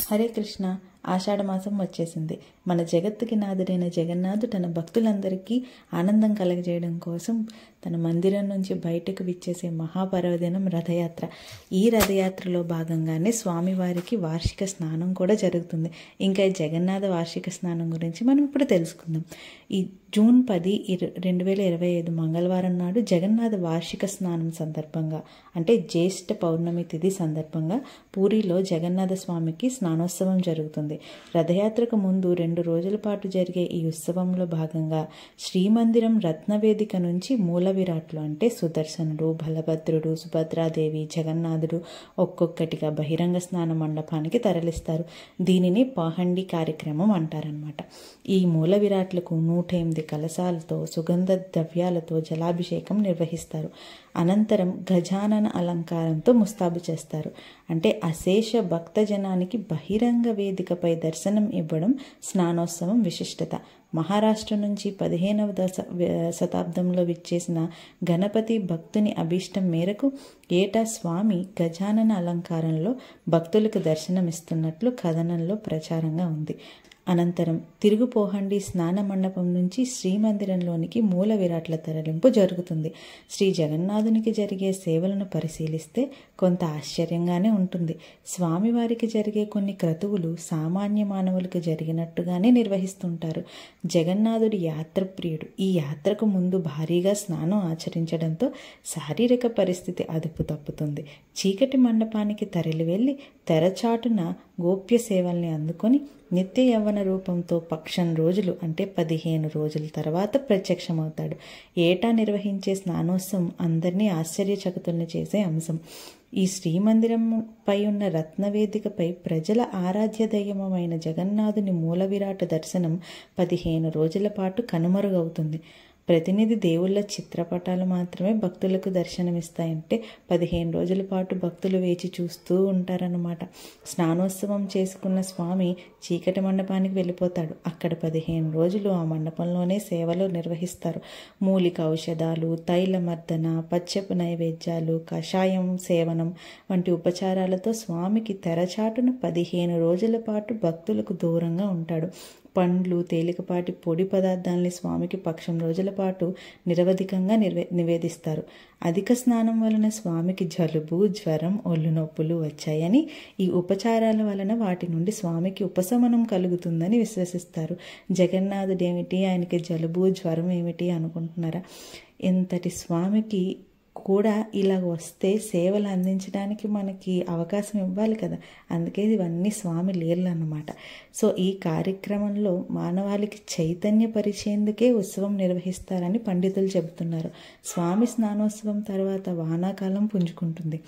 హరే కృష్ణ. ఆషాఢమాసం వచ్చేసింది. మన జగత్తుకి నాథుడైన జగన్నాథుడు తన భక్తులందరికీ ఆనందం కలగజేయడం కోసం తన మందిరం నుంచి బయటకు విచ్చేసే మహాపర్వదినం రథయాత్ర. ఈ రథయాత్రలో భాగంగానే స్వామివారికి వార్షిక స్నానం కూడా జరుగుతుంది. ఇంకా ఈ జగన్నాథ వార్షిక స్నానం గురించి మనం ఇప్పుడు తెలుసుకుందాం. ఈ జూన్ 10, 2025 మంగళవారం నాడు జగన్నాథ వార్షిక స్నానం సందర్భంగా, అంటే జ్యేష్ఠ పౌర్ణమి తిథి సందర్భంగా పూరిలో జగన్నాథ స్వామికి స్నానోత్సవం జరుగుతుంది. రథయాత్రకు ముందు 2 రోజుల పాటు జరిగే ఈ ఉత్సవంలో భాగంగా శ్రీమందిరం రత్నవేదిక నుంచి మూల విరాట్లు అంటే సుదర్శనుడు, బలభద్రుడు, సుభద్రాదేవి, జగన్నాథుడు ఒక్కొక్కటిగా బహిరంగ స్నాన మండపానికి తరలిస్తారు. దీనిని పాహండి కార్యక్రమం అంటారనమాట. ఈ మూల విరాట్లకు 108 కలశాలతో సుగంధ ద్రవ్యాలతో జలాభిషేకం నిర్వహిస్తారు. అనంతరం గజానన అలంకారంతో ముస్తాబు చేస్తారు. అంటే అశేష భక్తజనానికి బహిరంగ వేదికపై దర్శనం ఇవ్వడం స్నానోత్సవం విశిష్టత. మహారాష్ట్ర నుంచి 15వ శతాబ్దంలో విచ్చేసిన గణపతి భక్తుని అభీష్టం మేరకు ఏటా స్వామి గజానన అలంకారంలో భక్తులకు దర్శనమిస్తున్నట్లు కథనంలో ప్రచారంగా ఉంది. అనంతరం తిరుగుపోహండి స్నాన మండపం నుంచి శ్రీమందిరంలోనికి మూల విరాట్ల తరలింపు జరుగుతుంది. శ్రీ జగన్నాథునికి జరిగే సేవలను పరిశీలిస్తే కొంత ఆశ్చర్యంగానే ఉంటుంది. స్వామివారికి జరిగే కొన్ని క్రతువులు సామాన్య మానవులకు జరిగినట్టుగానే నిర్వహిస్తుంటారు. జగన్నాథుడి యాత్ర ప్రియుడు. ఈ యాత్రకు ముందు భారీగా స్నానం ఆచరించడంతో శారీరక పరిస్థితి అదుపు తప్పుతుంది. చీకటి మండపానికి తరలి వెళ్లి తెరచాటున గోప్య సేవల్ని అందుకొని నిత్య యవ్వన రూపంతో పక్షం రోజులు అంటే 15 రోజుల తర్వాత ప్రత్యక్షమవుతాడు. ఏటా నిర్వహించే స్నానోత్సవం అందరినీ ఆశ్చర్యచకితుల్ని చేసే అంశం. ఈ శ్రీమందిరంపై ఉన్న రత్నవేదికపై ప్రజల ఆరాధ్య దైవమైన జగన్నాథుని మూల విరాట దర్శనం 15 రోజుల పాటు కనుమరుగవుతుంది. ప్రతినిధి దేవుళ్ళ చిత్రపటాలు మాత్రమే భక్తులకు దర్శనమిస్తాయంటే 15 రోజుల పాటు భక్తులు వేచి చూస్తూ ఉంటారన్నమాట. స్నానోత్సవం చేసుకున్న స్వామి చీకటి మండపానికి వెళ్ళిపోతాడు. అక్కడ 15 రోజులు ఆ మండపంలోనే సేవలు నిర్వహిస్తారు. మూలిక ఔషధాలు, తైలమర్దన, పచ్చపు నైవేద్యాలు, కషాయం సేవనం వంటి ఉపచారాలతో స్వామికి తెరచాటున 15 రోజుల పాటు భక్తులకు దూరంగా ఉంటాడు. పండ్లు, తేలికపాటి పొడి పదార్థాలని స్వామికి పక్షం రోజుల పాటు నిరవధికంగా నివేదిస్తారు. అధిక స్నానం వలన స్వామికి జలుబు, జ్వరం, ఒళ్ళు నొప్పులు వచ్చాయని, ఈ ఉపచారాల వలన వాటి నుండి స్వామికి ఉపశమనం కలుగుతుందని విశ్వసిస్తారు. జగన్నాథుడేమిటి, ఆయనకి జలుబు, జ్వరం ఏమిటి అనుకుంటున్నారా? ఎంతటి స్వామికి కూడా ఇలా వస్తే సేవలు అందించడానికి మనకి అవకాశం ఇవ్వాలి కదా. అందుకే ఇవన్నీ స్వామి లీలలు అన్నమాట. సో ఈ కార్యక్రమంలో మానవాళికి చైతన్య పరిచేందుకే ఉత్సవం నిర్వహిస్తారని పండితులు చెబుతున్నారు. స్వామి స్నానోత్సవం తర్వాత వానాకాలం పుంజుకుంటుంది.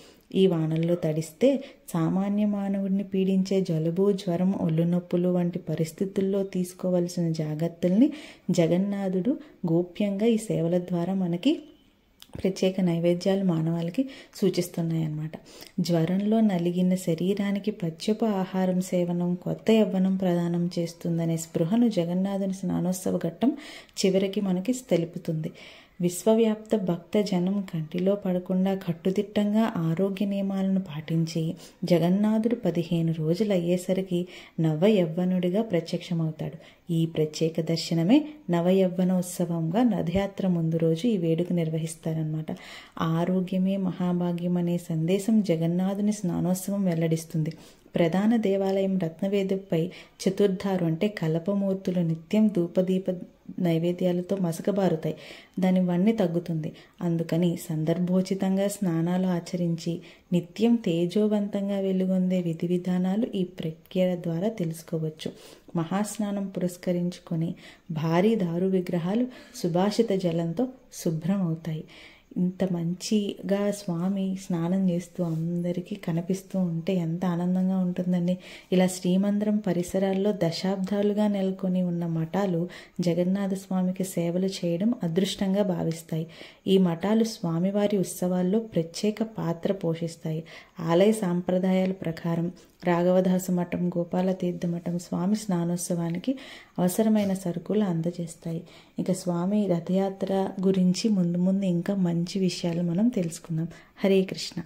ఈ వానల్లో తడిస్తే సామాన్య మానవుడిని పీడించే జలుబు, జ్వరం, ఒళ్ళు నొప్పులు వంటి పరిస్థితుల్లో తీసుకోవలసిన జాగ్రత్తల్ని జగన్నాథుడు గోప్యంగా ఈ సేవల ద్వారా మనకి ప్రత్యేక నైవేద్యాలు మానవాళికి సూచిస్తున్నాయన్నమాట. జ్వరంలో నలిగిన శరీరానికి పచ్చపు ఆహారం సేవనం కొత్త యవ్వనం ప్రదానం చేస్తుందనే స్పృహను జగన్నాథుని స్నానోత్సవ ఘట్టం చివరికి మనకి తెలుపుతుంది. విశ్వవ్యాప్త భక్త జనం కంటిలో పడకుండా కట్టుదిట్టంగా ఆరోగ్య నియమాలను పాటించి జగన్నాథుడు 15 రోజులు అయ్యేసరికి నవ యవ్వనుడిగా ప్రత్యక్షమవుతాడు. ఈ ప్రత్యేక దర్శనమే నవయవ్వనోత్సవంగా రథయాత్ర ముందు రోజు ఈ వేడుక నిర్వహిస్తారనమాట. ఆరోగ్యమే మహాభాగ్యం అనే సందేశం జగన్నాథుని స్నానోత్సవం వెల్లడిస్తుంది. ప్రధాన దేవాలయం రత్నవేదికపై చతుర్ధారు అంటే కలపమూర్తులు నిత్యం ధూపదీప నైవేద్యాలతో మసకబారుతాయి. దాని వన్నె తగ్గుతుంది. అందుకని సందర్భోచితంగా స్నానాలు ఆచరించి నిత్యం తేజోవంతంగా వెలుగొందే విధి విధానాలు ఈ ప్రక్రియ ద్వారా తెలుసుకోవచ్చు. మహాస్నానం పురస్కరించుకొని భారీ దారు విగ్రహాలు సుభాషిత జలంతో శుభ్రం అవుతాయి. ఇంత మంచిగా స్వామి స్నానం చేస్తూ అందరికీ కనిపిస్తూ ఉంటే ఎంత ఆనందంగా ఉంటుందండి. ఇలా శ్రీమందిరం పరిసరాల్లో దశాబ్దాలుగా నెలకొని ఉన్న మఠాలు జగన్నాథ స్వామికి సేవలు చేయడం అదృష్టంగా భావిస్తాయి. ఈ మఠాలు స్వామివారి ఉత్సవాల్లో ప్రత్యేక పాత్ర పోషిస్తాయి. ఆలయ సాంప్రదాయాల ప్రకారం రాఘవదాసు మఠం, గోపాల తీర్థ మఠం స్వామి స్నానోత్సవానికి అవసరమైన సరుకులు అందజేస్తాయి. ఇక స్వామి రథయాత్ర గురించి ముందు ముందు ఇంకా మంచి విషయాలు మనం తెలుసుకుందాం. హరే కృష్ణ.